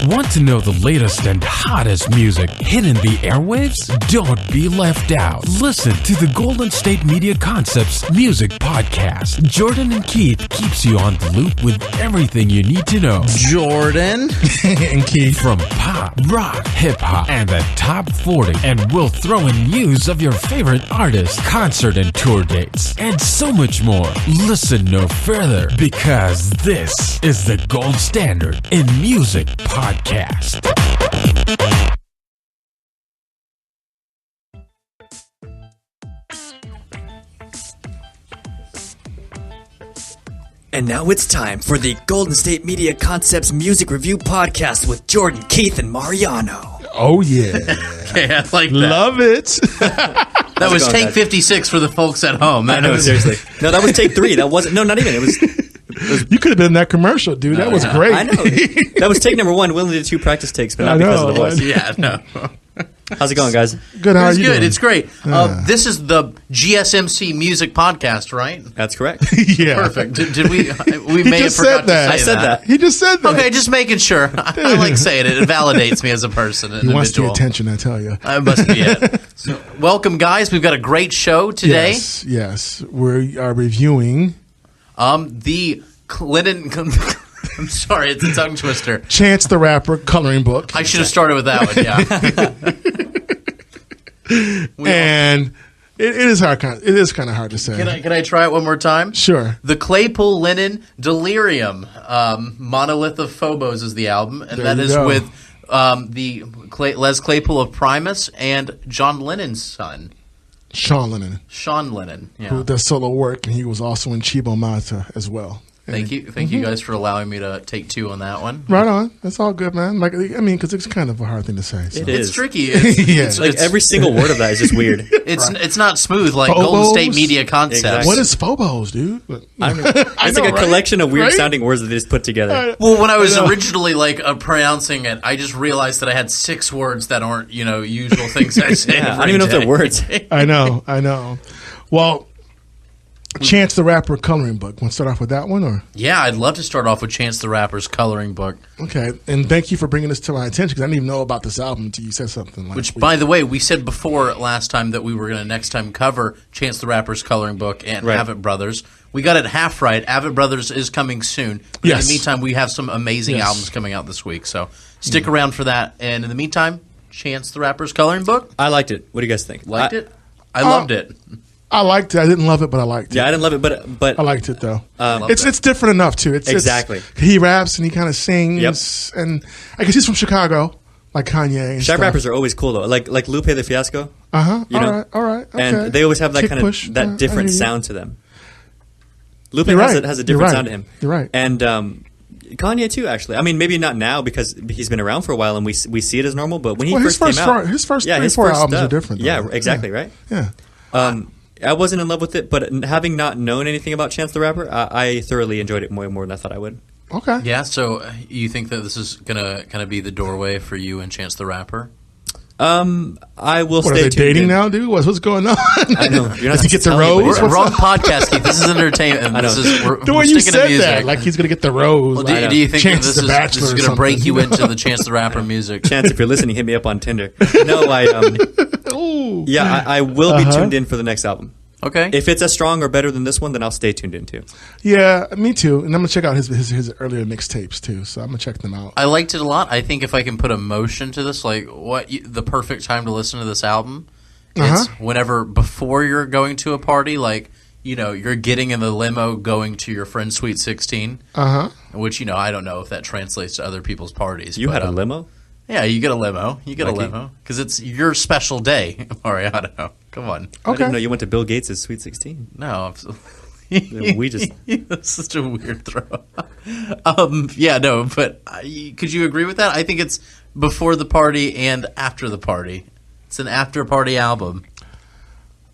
Want to know the latest and hottest music hitting the airwaves? Don't be left out. Listen to the Golden State Media Concepts Music Podcast. Jordan and Keith keeps you on the loop with everything you need to know. Jordan and Keith. From pop, rock, hip-hop, and the top 40. And we'll throw in news of your favorite artists, concert and tour dates, and so much more. Listen no further, because this is the gold standard in music podcast. And now it's time for the Golden State Media Concepts Music Review Podcast with Jordan, Keith, and Mariano. Oh, yeah. Okay, I like that. Love it. That was take 56 for the folks at home. I know, seriously. No, that was take 3. That wasn't. No, not even. It was. You could have been in that commercial, dude. That was great. I know. That was take number 1. We only did 2 practice takes, but not because of the voice. Yeah, no. How's it going, guys? Good. How are you good. doing? It's great. This is the GSMC Music Podcast, right? That's correct. Yeah. Perfect. Did we? We may have forgot to say I said that. He just said that. Okay, just making sure. I like saying it. It validates me as a person. He wants the attention, I tell you. I must be it. So, welcome, guys. We've got a great show today. Yes. We are reviewing the Lennon. I'm sorry, it's a tongue twister. Chance the Rapper coloring book. I should have started with that one. Yeah. And it is hard. It is kind of hard to say. Can I try it one more time? Sure. The Claypool, Lennon, Delirium, Monolith of Phobos is the album, and There that you is go. with Les Claypool of Primus and John Lennon's son, Sean Lennon, Yeah. who does solo work, and he was also in Chibo Mata as well. Thank you guys for allowing me to take 2 on that one. Right on. That's all good, man. Like, I mean, because it's kind of a hard thing to say. So. It is. It's tricky. Yeah. It's, Like it's, every single word of that is just weird. it's not smooth like Phobos? Golden State Media Concepts. Exactly. What is Phobos, dude? It's like a collection of weird sounding words that they just put together. Well, when I was originally pronouncing it, I just realized that I had 6 words that aren't usual things I say. Yeah, I don't even know if they're words. I know. Well, Chance the Rapper coloring book. Want to start off with that one, or? Yeah, I'd love to start off with Chance the Rapper's coloring book. Okay, and thank you for bringing this to my attention because I didn't even know about this album until you said something like. Which, by the way, we said before last time that we were going to next time cover Chance the Rapper's coloring book and Right. Avett Brothers. We got it half right. Avett Brothers is coming soon. But Yes. In the meantime, we have some amazing albums coming out this week, so stick around for that. And in the meantime, Chance the Rapper's coloring book. I liked it. What do you guys think? Liked it? I loved it. I liked it. I didn't love it, but I liked it. Yeah, I didn't love it, but I liked it though. Loved it. It's different enough too. Exactly. He raps and he kind of sings, and I guess he's from Chicago, like Kanye. And Shaq stuff. rappers are always cool though. Like Lupe the Fiasco. Uh-huh. You know? All right. Okay. And they always have that Kick kind of push. that I different hear you. sound to them. Lupe You're has right. a You're different right. sound to him. You're right. And Kanye too, actually. I mean, maybe not now because he's been around for a while and we see it as normal. But when he Well, his first came out, his first yeah, 3 or his 4 first albums stuff. are different. Though. Yeah, exactly, right. Yeah. I wasn't in love with it, but having not known anything about Chance the Rapper, I thoroughly enjoyed it more than I thought I would. Okay. Yeah, so you think that this is going to kind of be the doorway for you and Chance the Rapper? I will What stay are they tuned dating in. now, dude? What's going on? I know. You're not Does he get the telling anybody. rose? We're What's wrong up? podcast, Keith. This is entertainment. I know. We're The way you sticking to said music. that, like he's gonna get the rose. Well, like do you think that Chance this the is Bachelor going or to break something. you into the Chance the Rapper music? Chance, if you're listening, hit me up on Tinder. No, Ooh. I will be tuned in for the next album. Okay. If it's as strong or better than this one, then I'll stay tuned in too. Yeah, me too. And I'm gonna check out his earlier mixtapes too. So I'm gonna check them out. I liked it a lot. I think if I can put emotion to this, like the perfect time to listen to this album, it's whenever before you're going to a party, like you're getting in the limo going to your friend's Sweet 16. Which I don't know if that translates to other people's parties. You but, had a limo? Yeah, you get a limo. You get Lucky. a limo because it's your special day, Mariano. Come on. I Okay. didn't know you went to Bill Gates' Sweet 16. No, We just that's such a weird throw. Yeah, no, but could you agree with that? I think it's before the party and after the party. It's an after-party album.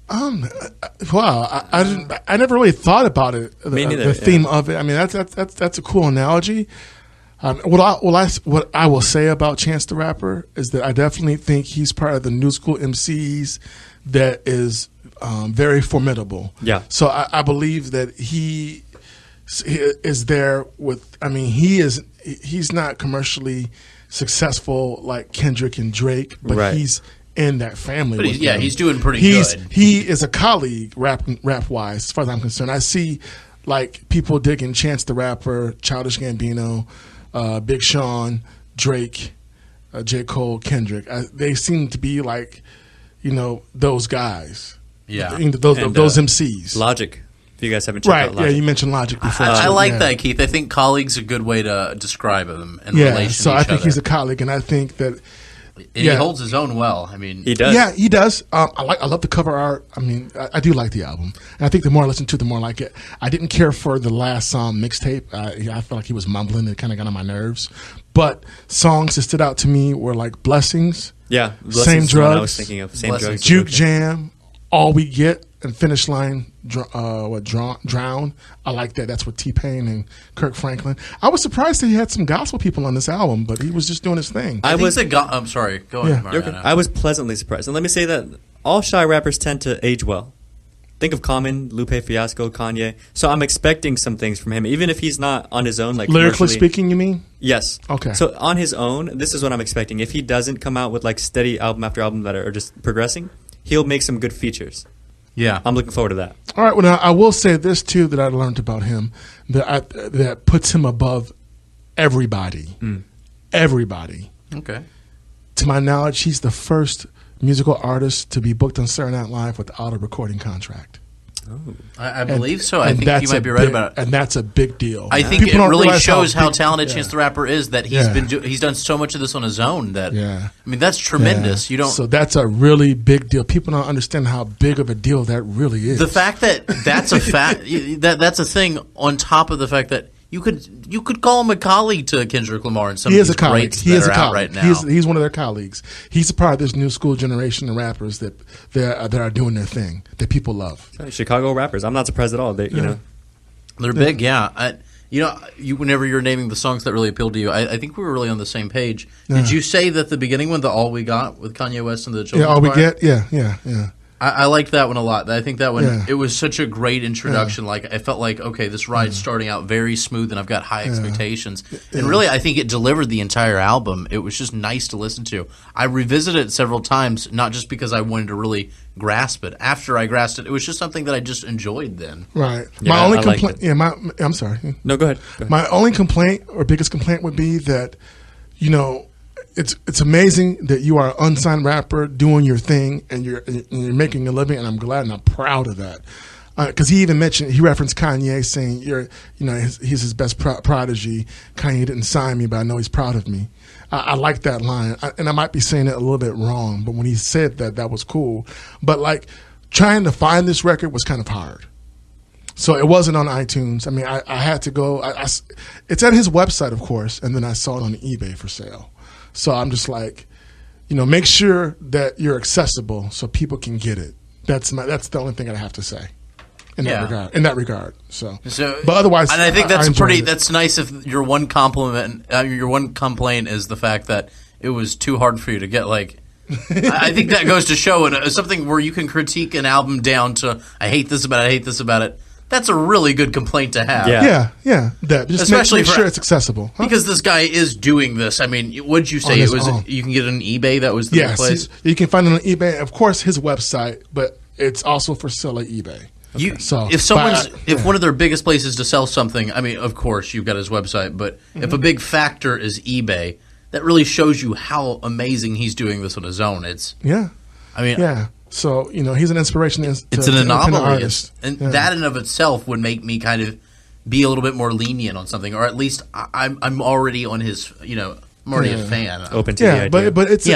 Wow, I never really thought about it. Me neither, The theme of it. I mean, that's a cool analogy. What I will say about Chance the Rapper is that I definitely think he's part of the new school MCs that is very formidable. Yeah. So I believe that he is there with. I mean, he's not commercially successful like Kendrick and Drake, but he's in that family. But he's doing pretty good. He is a colleague rap wise, as far as I'm concerned. I see like people digging Chance the Rapper, Childish Gambino, Big Sean, Drake, J. Cole, Kendrick. They seem to be like, those guys. Yeah, those MCs. Logic. If you guys haven't checked out Logic. Yeah, you mentioned Logic before. I like that, Keith. I think colleague's a good way to describe him in relation to each other. I think he's a colleague, and I think that he holds his own well. I mean, he does. Yeah, he does. I love the cover art. I mean, I do like the album, and I think the more I listen to it, the more I like it. I didn't care for the last mixtape. I felt like he was mumbling, and it kind of got on my nerves. But songs that stood out to me were like Blessings. Yeah, Same Drugs. I was thinking of Same Drugs. Juke Jam, All We Get, and Finish Line. Drown. I like that. That's with T-Pain and Kirk Franklin. I was surprised that he had some gospel people on this album, but he was just doing his thing. I'm sorry. Go ahead, Mariano. Okay. I was pleasantly surprised. And let me say that all shy rappers tend to age well. Think of Common, Lupe Fiasco, Kanye. So I'm expecting some things from him, even if he's not on his own. Like lyrically speaking, you mean? Yes. Okay. So on his own, this is what I'm expecting. If he doesn't come out with like steady album after album that are just progressing, he'll make some good features. Yeah, I'm looking forward to that. All right. Well, now, I will say this too that I learned about him that puts him above everybody. Everybody. Okay. To my knowledge, he's the first musical artist to be booked on Saturday Night Live without a recording contract. Oh. I believe so. I think you might be right about it. And that's a big deal. I think it really shows how talented Chance the Rapper is that he's done so much of this on his own. That I mean, that's tremendous. Yeah. So that's a really big deal. People don't understand how big of a deal that really is. The fact that that's a fact that's a thing on top of the fact that you could call him a colleague to Kendrick Lamar and some of these greats that are out right now. He's one of their colleagues. He's a part of this new school generation of rappers that are doing their thing that people love. Chicago rappers. I'm not surprised at all. They're big. Yeah. Whenever you're naming the songs that really appealed to you, I think we were really on the same page. Did you say that the beginning one, the All We Got with Kanye West and the Children's All We Choir? Get? Yeah. I liked that one a lot. I think that one, it was such a great introduction. Like, I felt like, okay, this ride's starting out very smooth, and I've got high expectations. And really, I think it delivered the entire album. It was just nice to listen to. I revisited it several times, not just because I wanted to really grasp it. After I grasped it, it was just something that I just enjoyed then. Right. Yeah, my only complaint. I'm sorry. No, go ahead. My only complaint or biggest complaint would be that, It's amazing that you are an unsigned rapper doing your thing and you're making a living, and I'm glad and I'm proud of that. Because he referenced Kanye saying he's his best prodigy. Kanye didn't sign me, but I know he's proud of me. I like that line, and I might be saying it a little bit wrong, but when he said that was cool. But like trying to find this record was kind of hard. So it wasn't on iTunes. I mean, I had to go. It's at his website, of course, and then I saw it on eBay for sale. So I'm just like, make sure that you're accessible so people can get it. That's the only thing I have to say in that regard. So but otherwise, and I think that's nice. If your one complaint is the fact that it was too hard for you to get. Like, I think that goes to show something where you can critique an album down to I hate this about it. That's a really good complaint to have. Yeah. Just especially make sure it's accessible. Huh? Because this guy is doing this. I mean, what'd you say? You can get it on eBay? That was the place? You can find it on eBay. Of course, his website, but it's also for sale at eBay. If one of their biggest places to sell something, I mean, of course, you've got his website, but if a big factor is eBay, that really shows you how amazing he's doing this on his own. So, he's an inspiration. It's an anomaly. That in of itself would make me kind of be a little bit more lenient on something, or at least I'm already on his, I'm already a fan. Open to the idea. But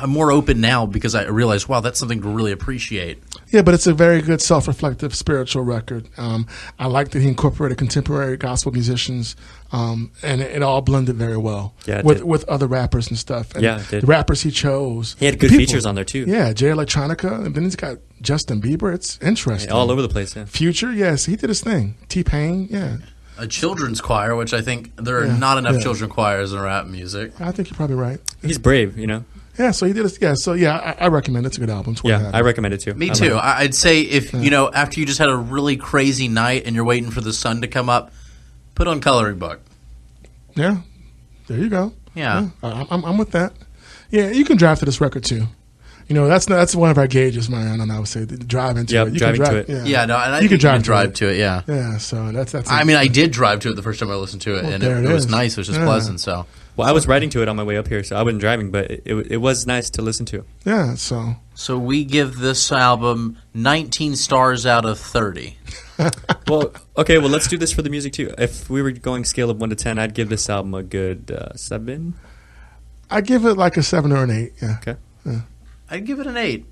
I'm more open now because I realize, wow, that's something to really appreciate. Yeah, but it's a very good self-reflective spiritual record. I like that he incorporated contemporary gospel musicians, and it all blended very well with other rappers and stuff. And the rappers he chose. He had good features on there too. Yeah, Jay Electronica, and then he's got Justin Bieber. It's interesting. All over the place, yeah. Future, yes, he did his thing. T-Pain, yeah. A children's choir, which I think there are not enough children's choirs in rap music. I think you're probably right. He's brave, Yeah, so he did it. Yeah, so yeah, I recommend it. It's a good album. It's worth Yeah, having. I recommend it too. Me too. I'd say if after you just had a really crazy night and you're waiting for the sun to come up, put on Coloring Book. Yeah, there you go. Yeah. I'm with that. Yeah, you can drive to this record too. That's one of our gauges, Mariano, and I would say drive into it. You driving can drive to it. Yeah, no, and I you think can you can drive to it. Yeah. Yeah, so that's. I mean, I did drive to it the first time I listened to it, and it was nice. It was just pleasant. So. Well, I was riding to it on my way up here, so I wasn't driving, but it was nice to listen to. Yeah, so. So we give this album 19 stars out of 30. Well, okay, let's do this for the music too. If we were going scale of 1 to 10, I'd give this album a good 7. I give it like a 7 or an 8. Yeah. Okay. Yeah. I'd give it an 8.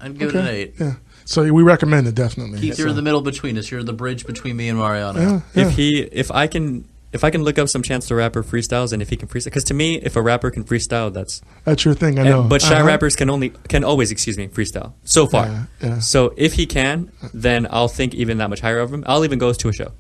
Yeah. So we recommend it definitely. Keith, you're in the middle between us. You're the bridge between me and Mariano. Yeah. If I can look up some Chance the Rapper freestyles, and if he can freestyle, because to me, if a rapper can freestyle, that's your thing. I know. But shy rappers can always freestyle so far. Yeah. So if he can, then I'll think even that much higher of him. I'll even go to a show.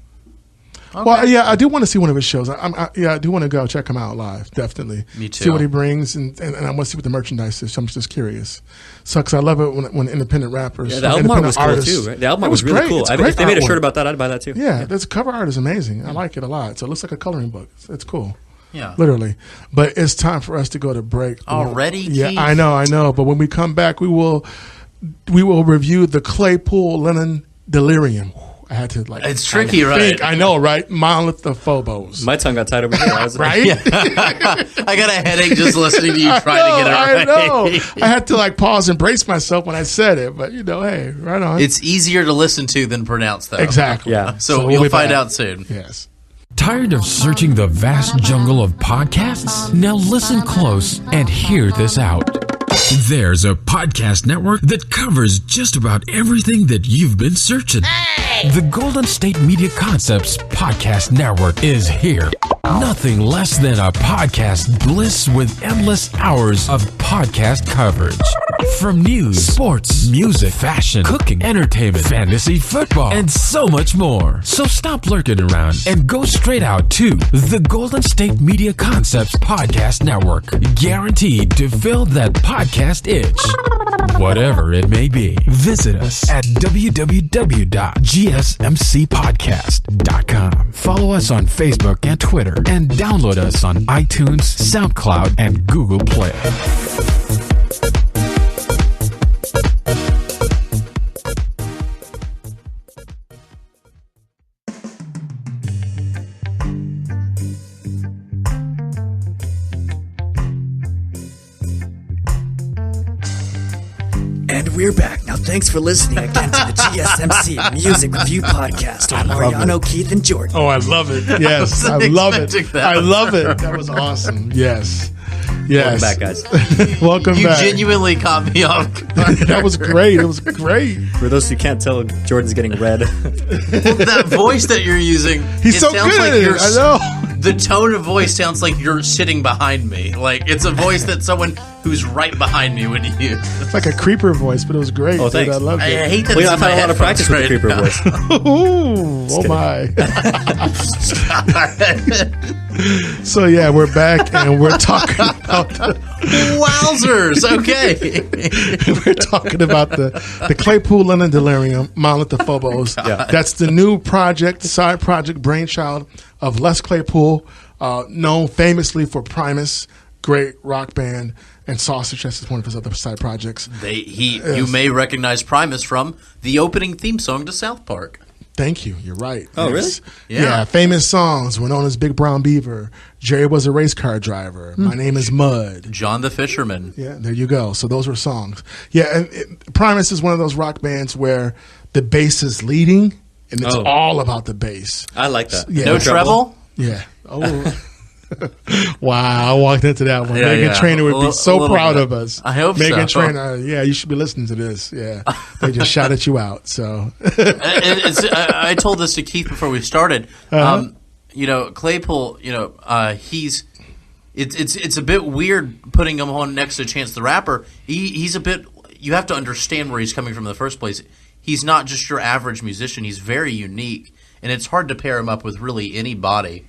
Okay. Well, yeah, I do want to see one of his shows. I do want to go check him out live. Definitely. Me too. See what he brings, and I want to see what the merchandise is. So I'm just curious. So, because I love it when independent rappers, The album art was cool artists, too, right? The album art was really great. cool. If they made a shirt about that, I'd buy that too. Yeah, the cover art is amazing. I like it a lot. So it looks like a coloring book. It's cool. Yeah. Literally. But it's time for us to go to break. Already? Yeah, Keith? I know. But when we come back, we will review the Claypool Lennon Delirium. I had to It's tricky, right? I know, right? Monolith of Phobos. My tongue got tied over here. I was right? I got a headache just listening to you try to get it right. I know. I had to pause and brace myself when I said it, but hey, right on. It's easier to listen to than pronounce, though. Exactly. Yeah. So we'll you'll find out soon. Yes. Tired of searching the vast jungle of podcasts? Now listen close and hear this out. There's a podcast network that covers just about everything that you've been searching. The Golden State Media Concepts Podcast Network is here. Nothing less than a podcast bliss with endless hours of podcast coverage. From news, sports, music, fashion, cooking, entertainment, fantasy, football, and so much more. So stop lurking around and go straight out to the Golden State Media Concepts Podcast Network. Guaranteed to fill that podcast itch. Whatever it may be. Visit us at www.gsmcpodcast.com. Follow us on Facebook and Twitter, and download us on iTunes, SoundCloud, and Google Play. And we're back. Now, thanks for listening again to the GSMC Music Review Podcast with Mariano, Keith, and Jordan. Oh, I love it. Yes, I love it. That. I love it. That was awesome. Yes. Welcome back, guys. Welcome You back. genuinely caught me off guard. That was great. It was great. For those who can't tell, Jordan's getting red. That voice that you're using, He's so good at it. I know. The tone of voice sounds like you're sitting behind me. Like it's a voice that someone who's right behind me would use. It's like a creeper voice, but it was great. Oh, dude. thanks. I loved I it. hate that. Well, it's I've in had my a lot of practice with the creeper headphones voice. Ooh, oh my. So yeah, we're back and we're talking about Wowzers! Okay. we're talking about the Claypool Lennon Delirium, Monolith of Phobos. Yeah. That's the new side project brainchild of Les Claypool, known famously for Primus, great rock band, and Sausage. That's one of his other side projects. You may recognize Primus from the opening theme song to South Park. Thank you. You're right. Oh, Yes. really? Yeah. Famous songs were known as Big Brown Beaver. Jerry was a race car driver. My name is Mud. John the Fisherman. Yeah, there you go. So those were songs. Yeah, and Primus is one of those rock bands where the bass is leading, and it's all about the bass. I like that. Yeah. No treble? Yeah. Oh. Wow, I walked into that one. Yeah, Megan Trainor would be so proud of us. I hope Megan so. Trainor, yeah, you should be listening to this. Yeah, they just shouted you out. So I told this to Keith before we started. Claypool. It's a bit weird putting him on next to Chance the Rapper. He's a bit. You have to understand where he's coming from in the first place. He's not just your average musician. He's very unique, and it's hard to pair him up with really anybody.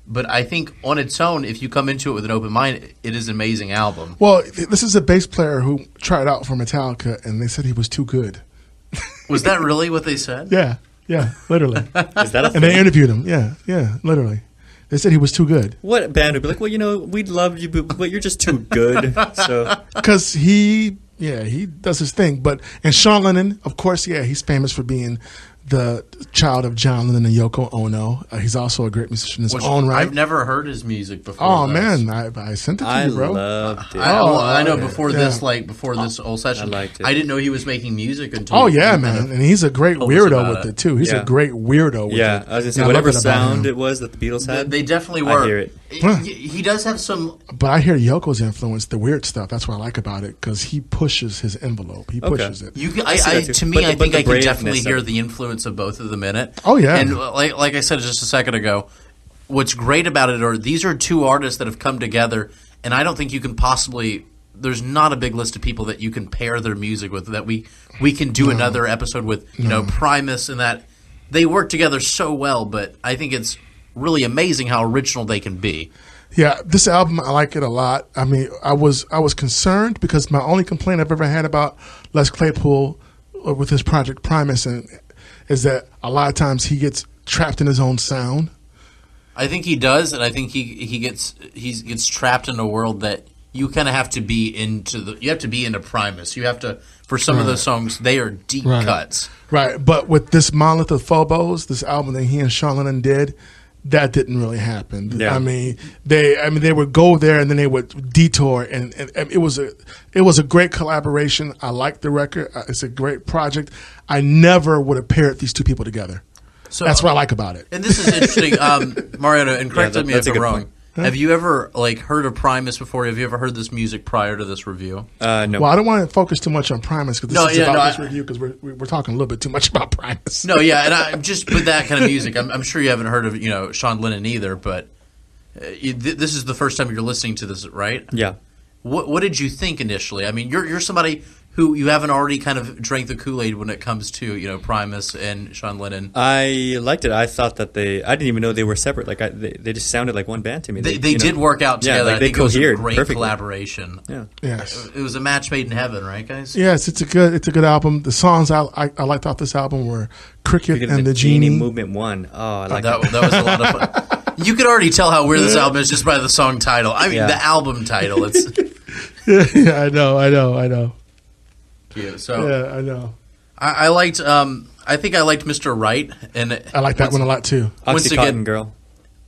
But I think on its own, if you come into it with an open mind, it is an amazing album. Well, this is a bass player who tried out for Metallica, and they said he was too good. Was that really what they said? Yeah, literally. Is that a thing? And they interviewed him. Yeah, literally. They said he was too good. What band would be like, well, we'd love you, but you're just too good. So Because he does his thing. And Sean Lennon, of course, he's famous for being the child of John Lennon and Yoko Ono. He's also a great musician in his own right. I've never heard his music before. Oh, man, I sent it to you, bro. I loved it. I know before this whole session, I liked it. I didn't know he was making music until. Oh, yeah, man. And he's a great weirdo with it, too. He's Yeah. a great weirdo with it. Yeah, I was going to say, I love whatever it about sound him. it was that the Beatles had, They definitely were. I hear it. He does have some. But I hear Yoko's influence, the weird stuff. That's what I like about it, because he pushes his envelope. He pushes it. To me, But I the think I can braveness definitely of hear it. the influence of both of them in it. Oh, yeah. And like I said just a second ago, what's great about it are these are two artists that have come together, and I don't think you can possibly. There's not a big list of people that you can pair their music with that we can do another episode with. Primus and that they work together so well, but I think it's really amazing how original they can be. Yeah, this album, I like it a lot. I mean, I was concerned because my only complaint I've ever had about Les Claypool with his project Primus is that a lot of times he gets trapped in his own sound. I think he does, and I think he gets trapped in a world that you kind of have to be into. You have to be into Primus. You have to for some of those songs. They are deep cuts. Right, but with this Monolith of Phobos, this album that he and Sean Lennon did, that didn't really happen. Yeah. I mean, they would go there and then they would detour, and it was a great collaboration. I like the record. It's a great project. I never would have paired these two people together. So That's what I like about it. And this is interesting, Mariano. And correct me if that's a I'm good wrong. point. Have you ever heard of Primus before? Have you ever heard this music prior to this review? No. Well, I don't want to focus too much on Primus because this is about this review because we're talking a little bit too much about Primus. No, yeah, and I just with that kind of music, I'm sure you haven't heard of Sean Lennon either. But this is the first time you're listening to this, right? Yeah. What did you think initially? I mean, you're somebody who you haven't already kind of drank the Kool-Aid when it comes to Primus and Sean Lennon. I liked it. I thought that I didn't even know they were separate. Like they just sounded like one band to me. They did work out together. Yeah, like they I think it was a cohered great perfectly. collaboration. Yeah. Yes. It was a match made in heaven, right, guys? Yes, it's a good album. The songs I liked off this album were Cricket and the Genie. Movement 1. Oh, I like that was a lot of fun. You could already tell how weird this album is just by the song title. I mean, Yeah. the album title. It's Yeah, I know. cute. So Yeah, I know. I liked. I think I liked Mr. Right, and I like that one a lot too. once Oxycontin again- Girl.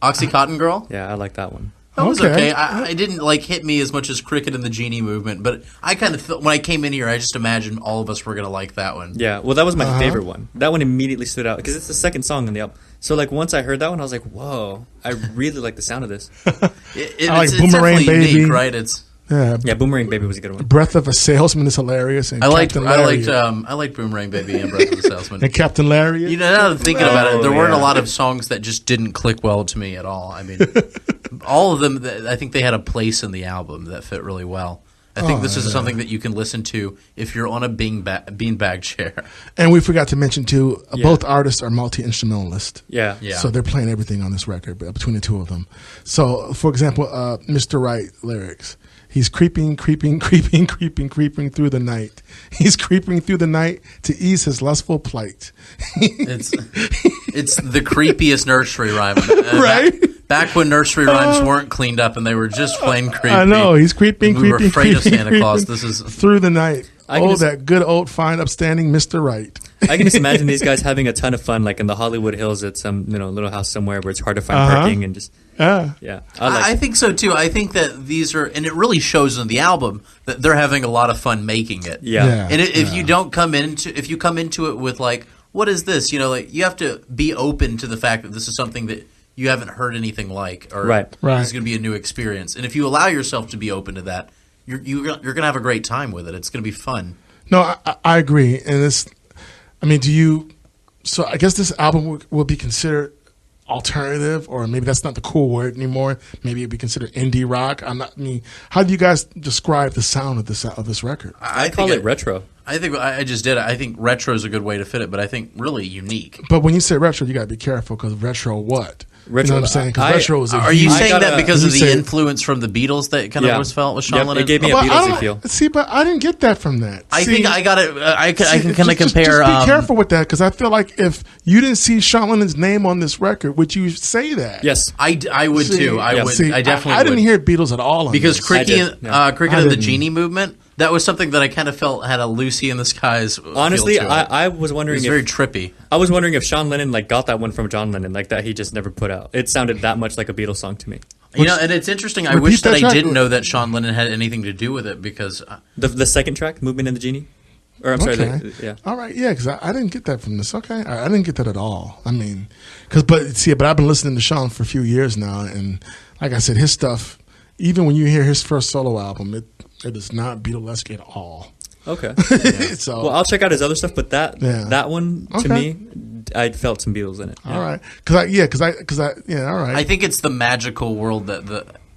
Oxycontin Girl. Yeah, I like that one. That was Okay. okay. I didn't hit me as much as Cricket and the Genie movement, but I kind of felt when I came in here, I just imagined all of us were gonna like that one. Yeah, well, that was my favorite one. That one immediately stood out because it's the second song on the album. So, once I heard that one, I was like, "Whoa, I really like the sound of this." I like It's Boomerang definitely Baby. unique, right? It's Yeah, Boomerang Baby was a good one. Breath of a Salesman is hilarious. And I liked Captain Boomerang Baby and Breath of the Salesman. and Captain Lariat. Now that I'm thinking about it, there weren't a yeah. lot of songs that just didn't click well to me at all. I mean, all of them, I think they had a place in the album that fit really well. I think this is something that you can listen to if you're on a beanbag chair. And we forgot to mention too, both artists are multi-instrumentalists. Yeah. Yeah. So they're playing everything on this record between the two of them. So, for example, Mr. Right lyrics. He's creeping through the night. He's creeping through the night to ease his lustful plight. It's the creepiest nursery rhyme. Right? Back when nursery rhymes weren't cleaned up and they were just plain creepy. I know. He's creeping, We were afraid of Santa Claus. This is through the night. I can just- that good old fine upstanding Mr. Right. I can just imagine these guys having a ton of fun, like in the Hollywood Hills at some little house somewhere where it's hard to find parking and just Yeah. I think so too. I think that these are, and it really shows in the album that they're having a lot of fun making it. Yeah. And if you don't come into it with what is this? You have to be open to the fact that this is something that you haven't heard anything like, or Right. this is going to be a new experience. And if you allow yourself to be open to that, you're going to have a great time with it. It's going to be fun. No, I agree. And so I guess this album will be considered alternative, or maybe that's not the cool word anymore. Maybe it'd be considered indie rock. How do you guys describe the sound of this record? I call it retro. I think I just did it. I think retro is a good way to fit it, but I think really unique. But when you say retro, you got to be careful because retro what? Retro, you know what I'm saying? Because retro is a Are you huge- saying that because of the say- influence from the Beatles that kind of was felt with Sean Yep, Lennon? it gave me a But I Beatlesy don't- feel. See, but I didn't get that from that. I See, think I got it. I can kind of just compare. be careful with that because I feel like if you didn't see Sean Lennon's name on this record, would you say that? Yes. I would See, too. I yeah. would. See, I definitely I didn't would. hear Beatles at all on Because this. Cricket did, yeah. Cricket I and the didn't. Genie movement, that was something that I kind of felt had a Lucy in the Skies feel Honestly, to it. I was It wondering was if very trippy. I was wondering if Sean Lennon got that one from John Lennon, that he just never put out. It sounded that much like a Beatles song to me. And it's interesting. I Repeat wish that that I track. didn't know that Sean Lennon had anything to do with it because The second track, "Movement in the Genie," or I'm sorry, Okay. yeah. All right. Yeah, because I didn't get that from this. Okay. I didn't get that at all. I mean, but I've been listening to Sean for a few years now. And like I said, his stuff, even when you hear his first solo album, it is not Beatlesque at all. Okay. So, Well, I'll check out his other stuff, but that one to Okay. me, I felt some Beatles in it. all right. Because all right. I think it's the magical world that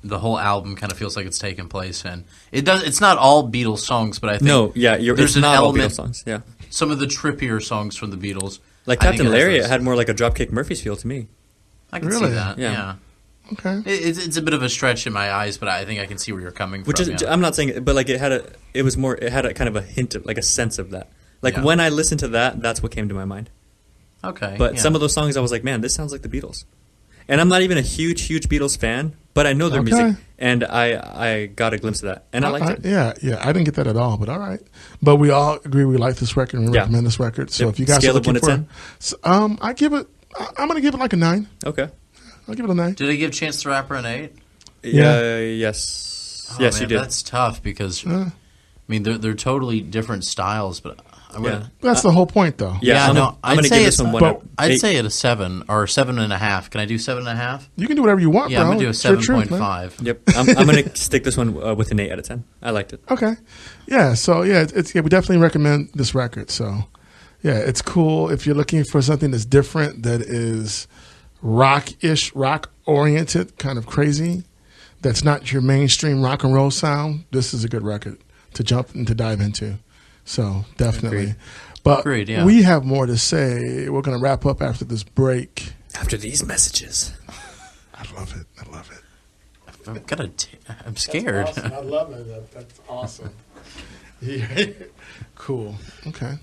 the whole album kind of feels like it's taking place in. It does. It's not all Beatles songs, but I think No, yeah, there's it's an not all element. Beatles songs. Yeah, Some of the trippier songs from the Beatles, like I think Captain it has Lariat those. had more like a Dropkick Murphys feel to me. I can Really? see that. Yeah. Yeah. okay. It's a bit of a stretch in my eyes, but I think I can see where you're coming Which from. is, yeah. I'm not saying, but it had a kind of a hint of a sense of that. Yeah. When I listened to that, that's what came to my mind. Okay. But yeah. some of those songs, I was like, man, this sounds like the Beatles. And I'm not even a huge Beatles fan, but I know their Okay. music, and I got a glimpse of that, and I liked it. Yeah. I didn't get that at all, but all right. But we all agree we like this record and we Yeah. recommend this record. So Yep. if you guys Scale are of 1 looking to for, 10? I give it. I'm going to give it like a 9. Okay. I'll give it a 9. Did I give Chance the Rapper an 8? Yeah. Yes. Oh, yes, man, you did. That's tough because I mean they're totally different styles, but I'm Yeah. gonna. That's the whole point, though. Yeah, no, I'm going I'd to say give this it's- one but- I'd 8. say it a 7 or 7.5. Can I do 7.5? You can do whatever you want, Yeah, bro. I'm gonna do a It's your truth, man. 7.5. Yep, I'm going to stick this one with an 8 out of 10. I liked it. Okay. Yeah. So we definitely recommend this record. So yeah, it's cool if you're looking for something that's different, that is rock-ish, rock-oriented, kind of crazy. That's not your mainstream rock and roll sound. This is a good record to jump and to dive into. So definitely. Agreed. But Agreed, yeah. we have more to say. We're going to wrap up after this break. After these messages. I love it. I'm scared. I love it. That's awesome. Cool. Okay.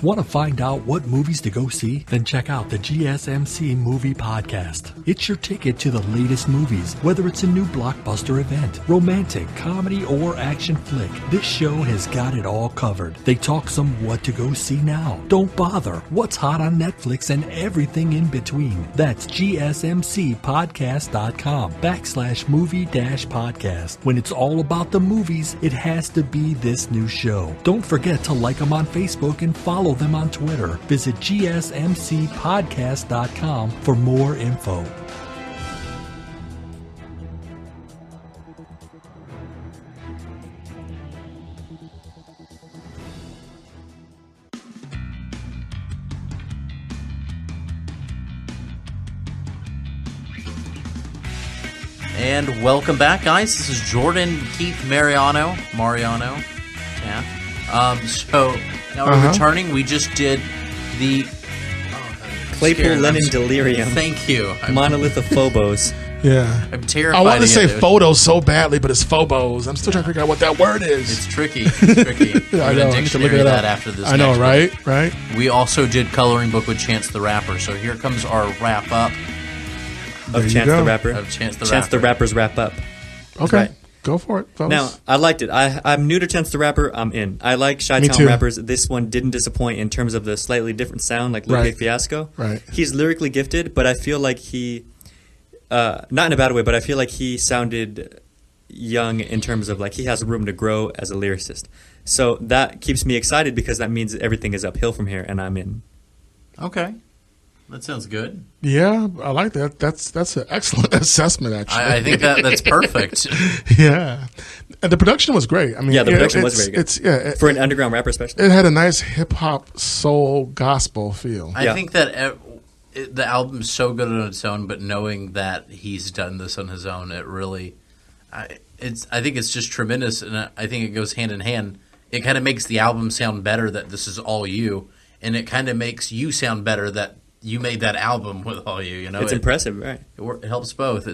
Want to find out what movies to go see? Then check out the GSMC Movie Podcast. It's your ticket to the latest movies, whether it's a new blockbuster event, romantic, comedy, or action flick. This show has got it all covered. They talk some what to go see now. Don't bother. What's hot on Netflix and everything in between. That's gsmcpodcast.com/movie-podcast. When it's all about the movies, it has to be this new show. Don't forget to like them on Facebook and follow them on Twitter. Visit gsmcpodcast.com for more info. And welcome back, guys. This is Jordan, Keith, Mariano. Yeah. So now we're returning. We just did the Claypool, scared. Lennon, Delirium. Thank you. Monolith of Phobos. Yeah. I'm terrified. I want to say get it. photos so badly, but it's Phobos. I'm still trying to figure out what that word is. It's tricky. We're I going know. to I need to look dictionary it that up. after this. I know, next week. right? We also did Coloring Book with Chance the Rapper. So here comes our wrap up Of you Chance go. the Rapper. of Chance the Chance Rapper. the Rapper's wrap up. Okay. Right. Go for it, folks. Now, I liked it. I'm new to Chance the Rapper. I'm in. I like Me Chi-Town too. rappers. This one didn't disappoint in terms of the slightly different sound, like Lupe Right. Fiasco. Right. He's lyrically gifted, but I feel like he, not in a bad way, but I feel like he sounded young in terms of he has room to grow as a lyricist. So that keeps me excited because that means everything is uphill from here, and I'm in. Okay. That sounds good. Yeah, I like that. That's an excellent assessment, actually. I think that's perfect. Yeah, and the production was great. I mean, Yeah, the production was very good. For an underground rapper, especially. It had a nice hip hop, soul, gospel feel. I Yeah. think that the album's so good on its own, but knowing that he's done this on his own, it really, I think it's just tremendous, and I think it goes hand in hand. it kind of makes the album sound better that this is all you, and it kind of makes you sound better that you made that album with all you. You know, It's impressive, right? It helps both.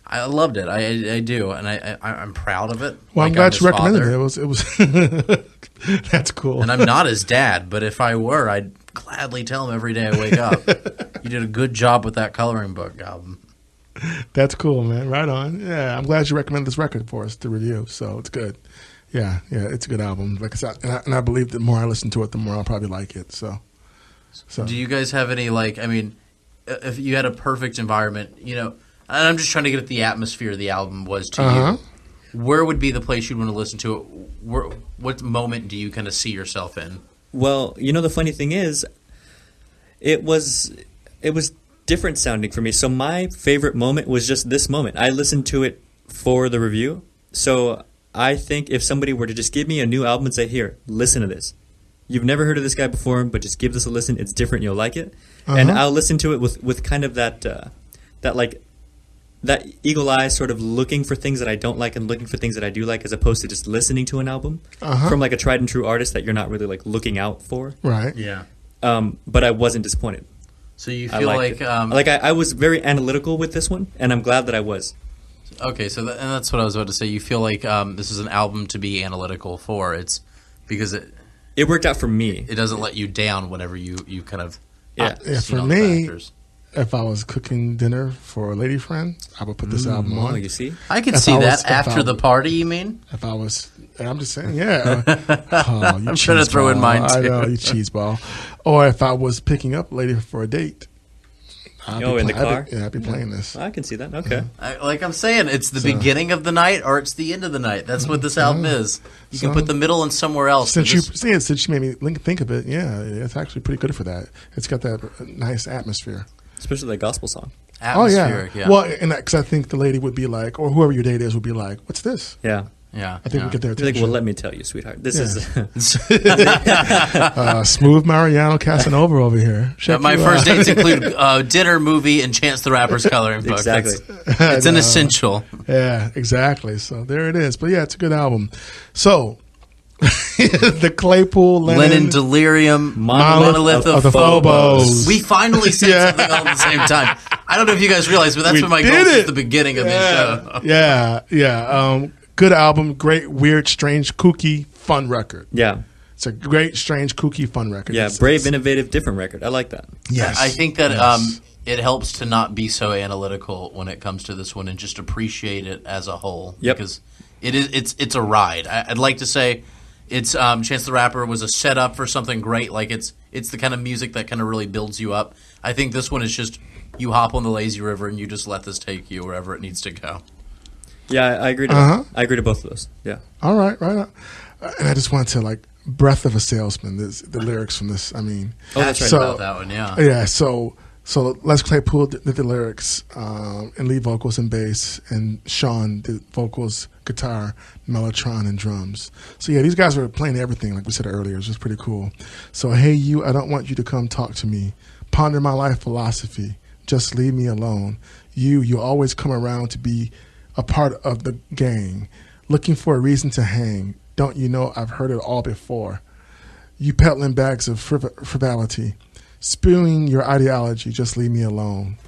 I loved it. I do, and I'm proud of it. Well, Like, I'm glad you his recommended father. it. It was that's cool. And I'm not his dad, but if I were, I'd gladly tell him every day I wake up. You did a good job with that coloring book album. That's cool, man. Right on. Yeah, I'm glad you recommended this record for us to review. So it's good. Yeah, it's a good album. Like I said, and I believe the more I listen to it, the more I'll probably like it. So. Do you guys have any, like, I mean, if you had a perfect environment, you know, and I'm just trying to get at the atmosphere the album was to you, where would be the place you'd want to listen to it? What moment do you kind of see yourself in? Well, you know, the funny thing is, it was different sounding for me. So my favorite moment was just this moment. I listened to it for the review. So I think if somebody were to just give me a new album and say, here, listen to this. You've never heard of this guy before, but just give this a listen. It's different. You'll like it. And I'll listen to it with kind of that eagle eye sort of looking for things that I don't like and looking for things that I do like, as opposed to just listening to an album from like a tried and true artist that you're not really like looking out for. Right. Yeah. But I wasn't disappointed. So you feel like I was very analytical with this one, and I'm glad that I was. Okay, so and that's what I was about to say. You feel like this is an album to be analytical for. It's because it worked out for me. It doesn't let you down whenever you kind of for me. If I was cooking dinner for a lady friend, I would put this album on. You see, I could see that after the party. You mean? If I was, I'm just saying, yeah. I'm trying to throw in mine too. I know, you cheeseball. Or if I was picking up a lady for a date. In the car? I'd be playing this. I can see that. Okay. Like I'm saying, it's the beginning of the night or it's the end of the night. That's what this album is. You can put the middle in somewhere else. Since you made me think of it, yeah, it's actually pretty good for that. It's got that nice atmosphere. Especially that gospel song. Atmospheric, yeah. Well, and because I think the lady would be like, or whoever your date is would be like, what's this? Yeah. Yeah. I think we get their attention. Like, well, let me tell you, sweetheart. This is smooth Mariano Casanova over here. My first dates include dinner, movie, and Chance the Rapper's coloring book. Exactly. It's an essential. Yeah, exactly. So there it is. But yeah, it's a good album. So the Claypool, Lennon, Delirium, Monolith of the Phobos. We finally said something all at the same time. I don't know if you guys realize, but that's been my goal since the beginning of this show. Yeah. Good album, great, weird, strange, kooky, fun record. Yeah. It's a great, strange, kooky, fun record. Yeah, brave, innovative, different record. I like that. Yes. I think that it helps to not be so analytical when it comes to this one and just appreciate it as a whole. Yep. Because it's a ride. I'd like to say it's Chance the Rapper was a setup for something great. Like it's the kind of music that kind of really builds you up. I think this one is just you hop on the lazy river and you just let this take you wherever it needs to go. Yeah, I agree to that. I agree to both of those. Yeah. All right, right on. And I just wanted to Breath of a Salesman, the lyrics from this. I mean, that's right about that one, yeah. Yeah, so Les Claypool did the lyrics and lead vocals and bass, and Sean did vocals, guitar, mellotron, and drums. So yeah, these guys were playing everything, like we said earlier. It was just pretty cool. So hey, you, I don't want you to come talk to me. Ponder my life philosophy. Just leave me alone. You always come around to be a part of the gang, looking for a reason to hang. Don't you know I've heard it all before? You peddling bags of frivolity, spewing your ideology, just leave me alone.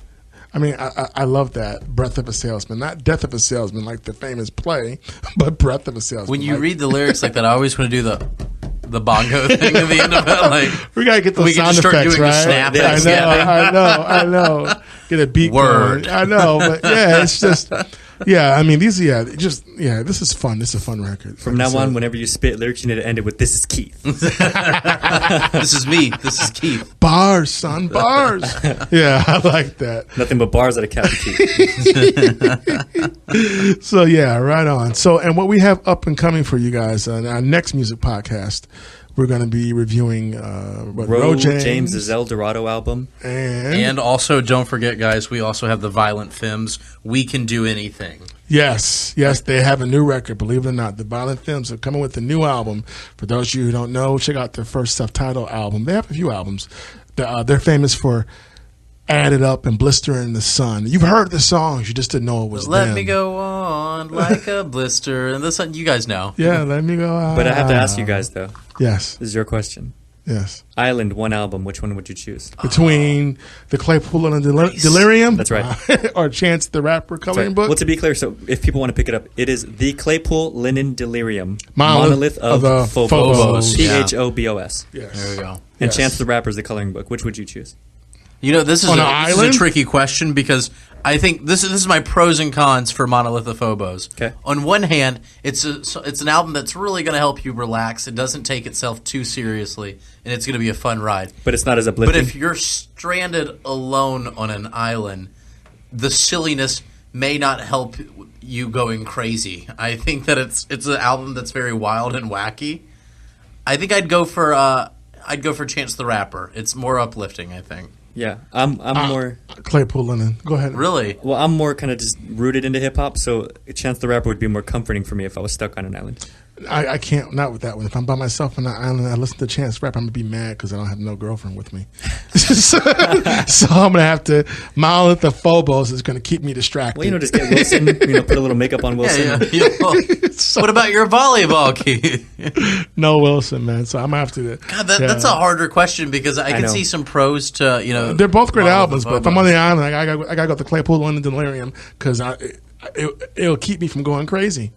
I mean, I love that. Breath of a Salesman. Not Death of a Salesman like the famous play, but Breath of a Salesman. When you read the lyrics like that, I always want to do the bongo thing at the end of it. Like, we got to get those sound effects, right? I know. Get a beat Word. going. I know, but yeah, it's just... Yeah, I mean, this is fun. This is a fun record. From now on, whenever you spit lyrics, you need to end it with, this is Keith. This is me. This is Keith. Bars, son, bars. Yeah, I like that. Nothing but bars out of Captain Keith. So, yeah, right on. So, and what we have up and coming for you guys on our next music podcast, we're going to be reviewing Ro James's El Dorado album. And also, don't forget, guys, we also have the Violent Femmes. We Can Do Anything. Yes, they have a new record, believe it or not. The Violent Femmes are coming with a new album. For those of you who don't know, check out their first self-titled album. They have a few albums. They're famous for added up and blister in the sun. You've heard the songs, you just didn't know it was Let them. me go on like a blister in the sun. You guys know. Yeah, let me go on. But I have to ask you guys though. Yes, This is your question. yes. Island, one album. Which one would you choose? Between the Claypool and the Delirium? That's right. Or Chance the Rapper coloring Sorry. book? Well, to be clear, so if people want to pick it up, it is the Claypool, Lennon, Delirium, Monolith of of Phobos. Phobos, yeah. Phobos. Yes. There we go. And Yes. Chance the Rapper is the coloring book. Which would you choose? You know, this is On a an island? tricky question because I think this is my pros and cons for Monolith of Phobos. Okay. On one hand, it's an album that's really going to help you relax. It doesn't take itself too seriously, and it's going to be a fun ride. But it's not as But uplifting. if you're stranded alone on an island, the silliness may not help you going crazy. I think that it's an album that's very wild and wacky. I think I'd go for Chance the Rapper. It's more uplifting, I think. Yeah, I'm more. Claypool and go ahead. Really? Well, I'm more kind of just rooted into hip hop, so Chance the Rapper would be more comforting for me if I was stuck on an island. I can't, not with that one. If I'm by myself on the island and I listen to Chance rap, I'm going to be mad because I don't have no girlfriend with me. So I'm going to have to, Monolith of Phobos is going to keep me distracted. Well, just get Wilson, put a little makeup on Wilson. Yeah. Well, what about your volleyball, Keith? No Wilson, man. So I'm going to have to. God, that's a harder question because I can know. see some pros to, They're both great Monolith albums, of but if I'm on Phobos. the island, I got to go to Claypool and Delirium because it'll keep me from going crazy,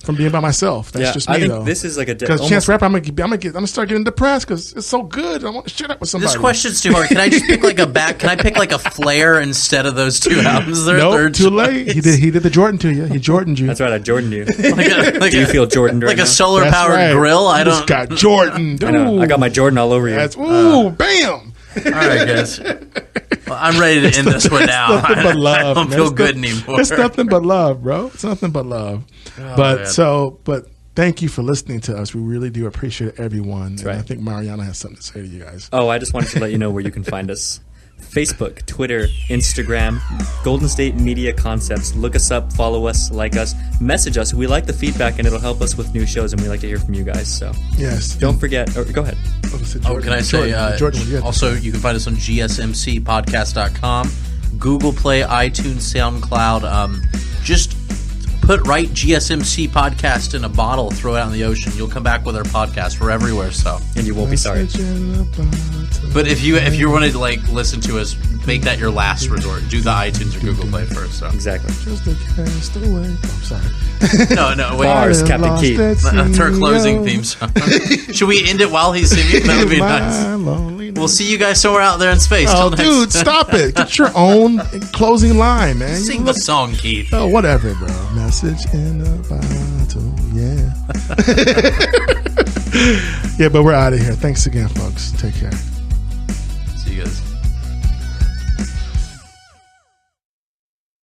from being by myself. That's just me, I think though. this is like a Because Chance Rapper, I'm gonna start getting depressed because it's so good. I want to share that with somebody. This question's too hard. Can I just pick Can I pick like a Flare instead of those two albums? Nope, too late. He did the Jordan to you. He Jordaned you. That's right, I Jordaned you. Like Do you feel Jordaned right like now? a solar That's powered right. grill? I You just don't. got Jordan. I know. I got my Jordan all over you. That's bam. All right, guys. Well, I'm ready to end this one now. Nothing but love. I don't man. feel It's good no- anymore. It's nothing but love, bro. It's nothing but love. man. Thank you for listening to us. We really do appreciate everyone. And right. I think Mariano has something to say to you guys. Oh, I just wanted to let you know where you can find us. Facebook, Twitter, Instagram, Golden State Media Concepts. Look us up, follow us, like us, message us. We like the feedback and it'll help us with new shows and we like to hear from you guys. So Yes. don't forget, or go ahead. Can I say, also, you can find us on GSMCpodcast.com, Google Play, iTunes, SoundCloud. Just write GSMC Podcast in a bottle, throw it out in the ocean. You'll come back with our podcast. We're everywhere, so. And you won't be sorry. But if you want to listen to us, make that your last resort. Do the iTunes or Google Play first. So. Exactly. Just a cast away. Oh, I'm sorry. No, wait. Bars, Captain Keith. That's our closing theme song. Should we end it while he's singing? That would be nice. Loneliness. We'll see you guys somewhere out there in space. Oh, Till next dude, stop it. Get your own closing line, man. Sing the song, Keith. Oh, whatever, bro. Message in a bottle, yeah. Yeah, but we're out of here. Thanks again, folks. Take care.